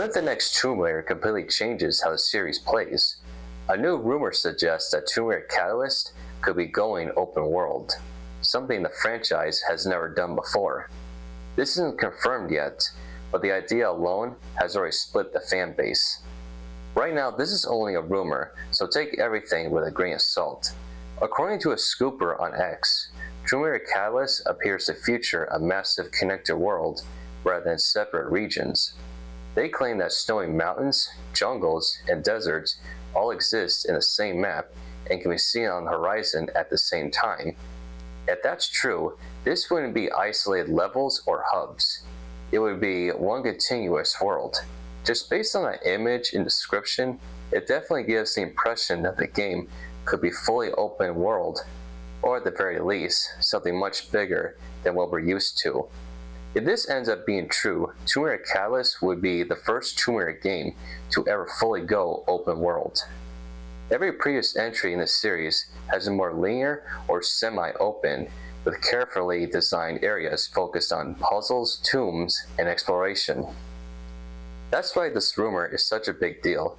What if the next Tomb Raider completely changes how the series plays? A new rumor suggests that Tomb Raider Catalyst could be going open world, something the franchise has never done before. This isn't confirmed yet, but the idea alone has already split the fan base. Right now, this is only a rumor, so take everything with a grain of salt. According to a scooper on X, Tomb Raider Catalyst appears to feature a massive connected world rather than separate regions. They claim that snowy mountains, jungles, and deserts all exist in the same map and can be seen on the horizon at the same time. If that's true, this wouldn't be isolated levels or hubs. It would be one continuous world. Just based on that image and description, it definitely gives the impression that the game could be fully open world, or at the very least, something much bigger than what we're used to. If this ends up being true, Tomb Raider Catalyst would be the first Tomb Raider game to ever fully go open world. Every previous entry in the series has been more linear or semi-open, with carefully designed areas focused on puzzles, tombs, and exploration. That's why this rumor is such a big deal.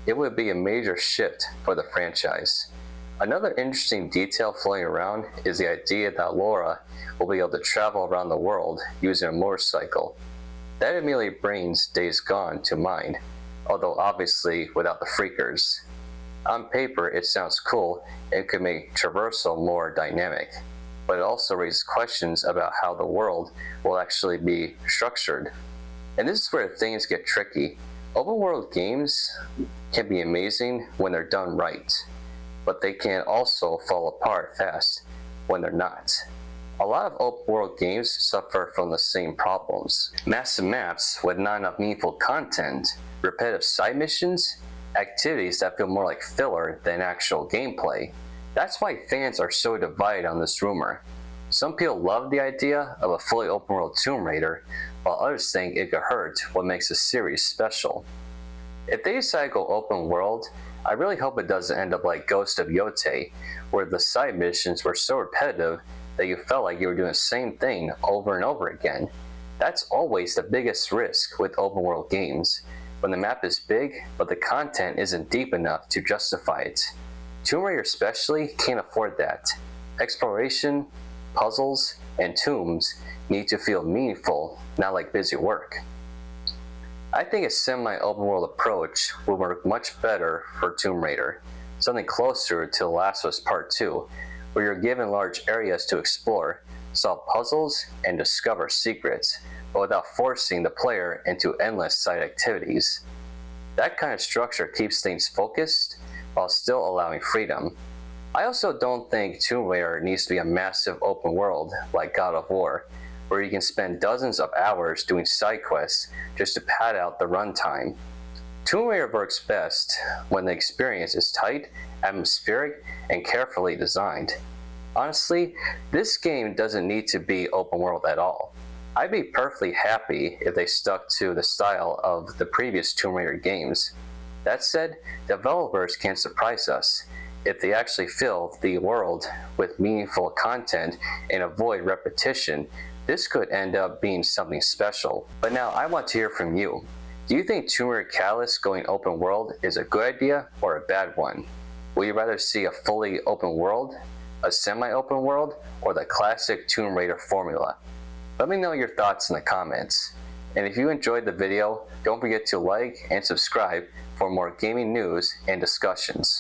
It would be a major shift for the franchise. Another interesting detail floating around is the idea that Laura will be able to travel around the world using a motorcycle. That immediately brings Days Gone to mind, although obviously without the freakers. On paper, it sounds cool and could make traversal more dynamic, but it also raises questions about how the world will actually be structured. And this is where things get tricky. Open world games can be amazing when they're done right, but they can also fall apart fast when they're not. A lot of open world games suffer from the same problems. Massive maps with not enough meaningful content, repetitive side missions, activities that feel more like filler than actual gameplay. That's why fans are so divided on this rumor. Some people love the idea of a fully open world Tomb Raider, while others think it could hurt what makes the series special. If they decide to go open world, I really hope it doesn't end up like Ghost of Yotei, where the side missions were so repetitive that you felt like you were doing the same thing over and over again. That's always the biggest risk with open world games, when the map is big but the content isn't deep enough to justify it. Tomb Raider especially can't afford that. Exploration, puzzles, and tombs need to feel meaningful, not like busy work. I think a semi-open world approach would work much better for Tomb Raider, something closer to The Last of Us Part 2, where you're given large areas to explore, solve puzzles, and discover secrets, but without forcing the player into endless side activities. That kind of structure keeps things focused while still allowing freedom. I also don't think Tomb Raider needs to be a massive open world like God of War, where you can spend dozens of hours doing side quests just to pad out the runtime. Tomb Raider works best when the experience is tight, atmospheric, and carefully designed. Honestly, this game doesn't need to be open world at all. I'd be perfectly happy if they stuck to the style of the previous Tomb Raider games. That said, developers can surprise us if they actually fill the world with meaningful content and avoid repetition. This could end up being something special. But now I want to hear from you. Do you think Tomb Raider Catalyst going open world is a good idea or a bad one? Would you rather see a fully open world, a semi-open world, or the classic Tomb Raider formula? Let me know your thoughts in the comments. And if you enjoyed the video, don't forget to like and subscribe for more gaming news and discussions.